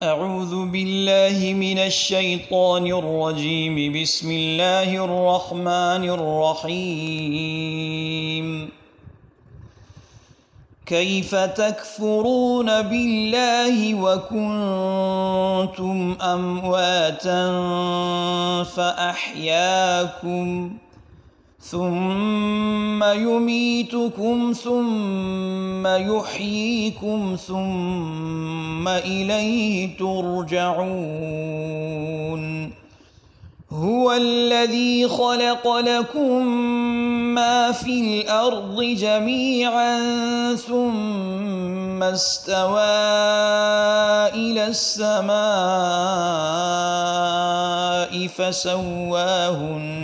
أعوذ بالله من الشيطان الرجيم. بسم الله الرحمن الرحيم. كيف تكفرون بالله وكنتم أمواتا فأحياكم ثم يميتكم ثم يحييكم ثم إليه ترجعون. هو الذي خلق لكم ما في الأرض جميعا ثم استوى إلى السماء فسواهن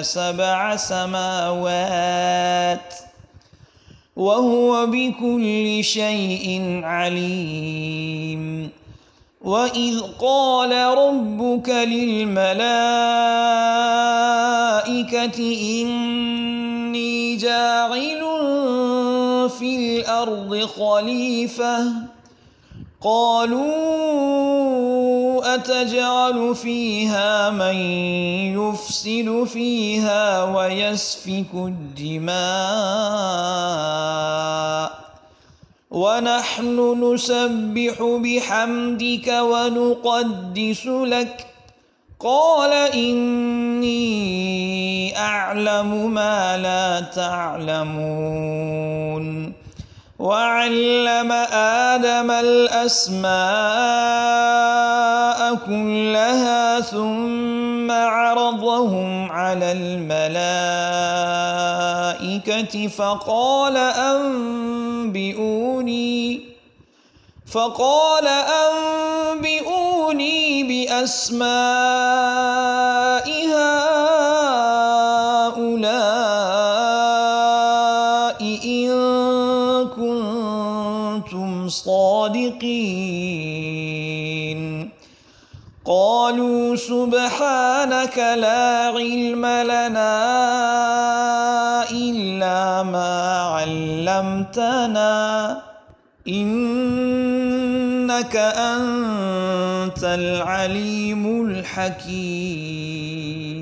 7 سماوات وهو بكل شيء عليم. وإذ قال ربك للملائكة إني جاعل في الأرض خليفة قالوا أتجعل فيها من يفسد فيها ويسفك الدماء ونحن نسبح بحمدك ونقدس لك قال إني أعلم ما لا تعلمون. وعلم آدم الأسماء كلها ثم عرضهم على الملائكة فقال أنبئوني بأسماء هؤلاء إن كنتم صادقين. قالوا سبحانك لا علم لنا إلا ما علمتنا إنك أنت العليم الحكيم.